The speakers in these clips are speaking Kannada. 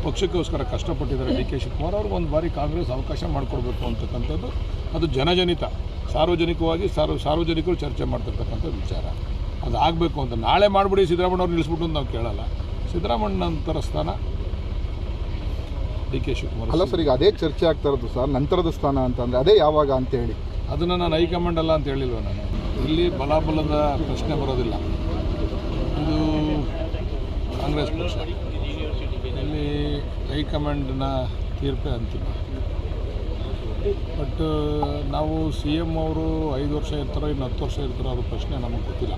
ಪಕ್ಷಕ್ಕೋಸ್ಕರ ಕಷ್ಟಪಟ್ಟಿದ್ದಾರೆ ಡಿ ಕೆ ಶಿವಕುಮಾರ್ ಅವ್ರಿಗೆ ಒಂದು ಬಾರಿ ಕಾಂಗ್ರೆಸ್ ಅವಕಾಶ ಮಾಡಿಕೊಡ್ಬೇಕು ಅಂತಕ್ಕಂಥದ್ದು ಅದು ಜನಜನಿತ, ಸಾರ್ವಜನಿಕವಾಗಿ ಸಾರ್ವಜನಿಕರು ಚರ್ಚೆ ಮಾಡ್ತಿರ್ತಕ್ಕಂಥ ವಿಚಾರ. ಅದು ಆಗಬೇಕು ಅಂತ ನಾಳೆ ಮಾಡಿಬಿಡಿ ಸಿದ್ದರಾಮಯ್ಯವ್ರು ನಿಲ್ಲಿಸ್ಬಿಟ್ಟು ಅಂತ ನಾವು ಕೇಳಲ್ಲ. ಸಿದ್ದರಾಮಯ್ಯ ನಂತರ ಸ್ಥಾನ ಡಿ ಕೆ ಶಿವಕುಮಾರ್. ಅಲ್ಲ ಸರ್, ಈಗ ಅದೇ ಚರ್ಚೆ ಆಗ್ತಾ ಇರೋದು ಸರ್, ನಂತರದ ಸ್ಥಾನ ಅಂತಂದರೆ ಅದೇ ಯಾವಾಗ ಅಂತೇಳಿ. ಅದನ್ನು ನಾನು ಹೈಕಮಾಂಡ್ ಅಲ್ಲ ಅಂತ ಹೇಳಿಲ್ವ ನಾನು. ಇಲ್ಲಿ ಬಲಾಬಲದ ಪ್ರಶ್ನೆ ಬರೋದಿಲ್ಲ, ಇದು ಕಾಂಗ್ರೆಸ್ ಪಕ್ಷ. ಇಲ್ಲಿ ಹೈಕಮಾಂಡ್ನ ತೀರ್ಪೇ ಅಂತಿಮ. ಬಟ್ ನಾವು ಸಿ ಎಮ್ ಅವರು 5 ವರ್ಷ ಇರ್ತಾರೋ ಇನ್ನು 10 ವರ್ಷ ಇರ್ತಾರೋ ಅದು ಪ್ರಶ್ನೆ ನಮಗೆ ಗೊತ್ತಿಲ್ಲ.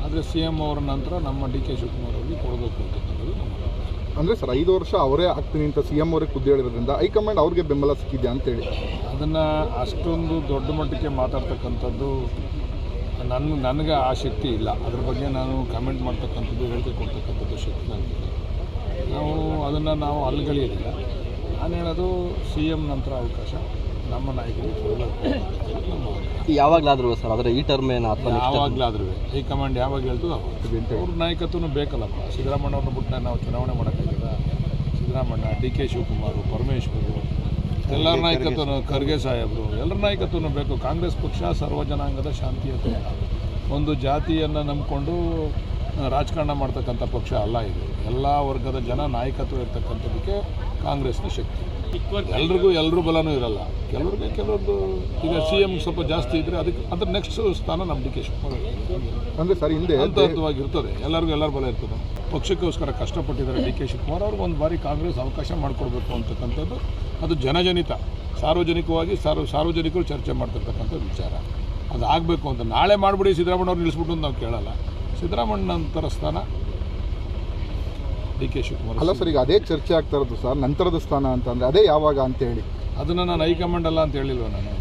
ಆದರೆ ಸಿ ಎಮ್ ಅವರ ನಂತರ ನಮ್ಮ ಡಿ ಕೆ ಶಿವಕುಮಾರ್ ಅವರಿಗೆ ಕೊಡಬೇಕು ಅಂತಕ್ಕಂಥದ್ದು ನಮ್ಮ. ಅಂದರೆ ಸರ್ 5 ವರ್ಷ ಅವರೇ ಆಗ್ತೀನಿ ಅಂತ ಸಿ ಎಮ್ ಅವರಿಗೆ ಖುದ್ದು ಹೇಳಿರೋದ್ರಿಂದ ಹೈಕಮಾಂಡ್ ಅವ್ರಿಗೆ ಬೆಂಬಲ ಸಿಕ್ಕಿದೆ ಅಂತೇಳಿ ಅದನ್ನು ಅಷ್ಟೊಂದು ದೊಡ್ಡ ಮಟ್ಟಕ್ಕೆ ಮಾತಾಡ್ತಕ್ಕಂಥದ್ದು ನನಗೆ ಆ ಶಕ್ತಿ ಇಲ್ಲ. ಅದ್ರ ಬಗ್ಗೆ ನಾನು ಕಾಮೆಂಟ್ ಮಾಡ್ತಕ್ಕಂಥದ್ದು, ಹೇಳಿಕೆ ಕೊಡ್ತಕ್ಕಂಥದ್ದು ಶಕ್ತಿ ನನಗಿದೆ. ನಾವು ಅಲ್ಗಳಿಯೋದಿಲ್ಲ. ನಾನು ಹೇಳೋದು ಸಿ ಎಮ್ ನಂತರ ಅವಕಾಶ ನಮ್ಮ ನಾಯಕರಿಗೆ ಕೊಡಬೇಕು. ಯಾವಾಗಲಾದರೂ ಸರ್, ಆದರೆ ಈ ಟರ್ಮ್ ಏನು ಯಾವಾಗಲಾದ್ರೂ ಹೈಕಮಾಂಡ್ ಯಾವಾಗ ಹೇಳ್ತದೆ ಅವ್ರ ನಾಯಕತ್ವನೂ ಬೇಕಲ್ಲಪ್ಪ. ಸಿದ್ದರಾಮಯ್ಯವ್ರನ್ನ ಬಿಟ್ಟು ನಾವು ಚುನಾವಣೆ ಮಾಡೋಕ್ಕಾಗಿಲ್ಲ. ಸಿದ್ದರಾಮಯ್ಯ, ಡಿ ಕೆ ಶಿವಕುಮಾರ್, ಪರಮೇಶ್ವರು, ಎಲ್ಲರ ನಾಯಕತ್ವನೂ, ಖರ್ಗೆ ಸಾಹೇಬರು, ಎಲ್ಲರ ನಾಯಕತ್ವನೂ ಬೇಕು. ಕಾಂಗ್ರೆಸ್ ಪಕ್ಷ ಸರ್ವಜನಾಂಗದ ಶಾಂತಿಯುತ, ಒಂದು ಜಾತಿಯನ್ನು ನಂಬಿಕೊಂಡು ರಾಜಕಾರಣ ಮಾಡ್ತಕ್ಕಂಥ ಪಕ್ಷ ಅಲ್ಲ ಇದು. ಎಲ್ಲ ವರ್ಗದ ಜನ ನಾಯಕತ್ವ ಇರ್ತಕ್ಕಂಥದ್ದಕ್ಕೆ ಕಾಂಗ್ರೆಸ್ನ ಶಕ್ತಿ. ಎಲ್ರಿಗೂ ಎಲ್ಲರೂ ಬಲನೂ ಇರಲ್ಲ, ಕೆಲವ್ರದ್ದು ಈಗ ಸಿ ಎಮ್ ಸ್ವಲ್ಪ ಜಾಸ್ತಿ ಇದ್ದರೆ ಅದಕ್ಕೆ ಅದ್ರ ನೆಕ್ಸ್ಟ್ ಸ್ಥಾನ ನಮ್ಮ ಡಿ ಕೆ ಶಿವಕುಮಾರ್. ಅಂದರೆ ಸರ್ ಹಿಂದೆ ಹಂತವಾಗಿರ್ತದೆ, ಎಲ್ಲರ ಬಲ ಇರ್ತದೆ. ಪಕ್ಷಕ್ಕೋಸ್ಕರ ಕಷ್ಟಪಟ್ಟಿದ್ದಾರೆ ಡಿ ಕೆ ಶಿವಕುಮಾರ್ ಅವ್ರಿಗೆ ಒಂದು ಬಾರಿ ಕಾಂಗ್ರೆಸ್ ಅವಕಾಶ ಮಾಡಿಕೊಡ್ಬೇಕು ಅಂತಕ್ಕಂಥದ್ದು ಅದು ಜನಜನಿತ, ಸಾರ್ವಜನಿಕವಾಗಿ ಸಾರ್ವಜನಿಕರು ಚರ್ಚೆ ಮಾಡ್ತಿರ್ತಕ್ಕಂಥ ವಿಚಾರ. ಅದು ಆಗಬೇಕು ಅಂತ ನಾಳೆ ಮಾಡಿಬಿಡಿ ಸಿದ್ದರಾಮಯ್ಯವ್ರು ನಿಲ್ಲಿಸ್ಬಿಟ್ಟು ಅಂತ ನಾವು ಕೇಳಲ್ಲ. ಸಿದ್ದರಾಮಯ್ಯ ನಂತರ ಸ್ಥಾನ ಡಿ ಕೆ ಶಿವಕುಮಾರ್. ಅಲ್ಲ ಸರ್, ಈಗ ಅದೇ ಚರ್ಚೆ ಆಗ್ತಾ ಇರೋದು ಸರ್, ನಂತರದ ಸ್ಥಾನ ಅಂತಂದರೆ ಅದೇ ಯಾವಾಗ ಅಂತೇಳಿ. ಅದನ್ನು ನಾನು ಹೈಕಮಾಂಡ್ ಅಲ್ಲ ಅಂತ ಹೇಳಿಲ್ವ ನಾನು.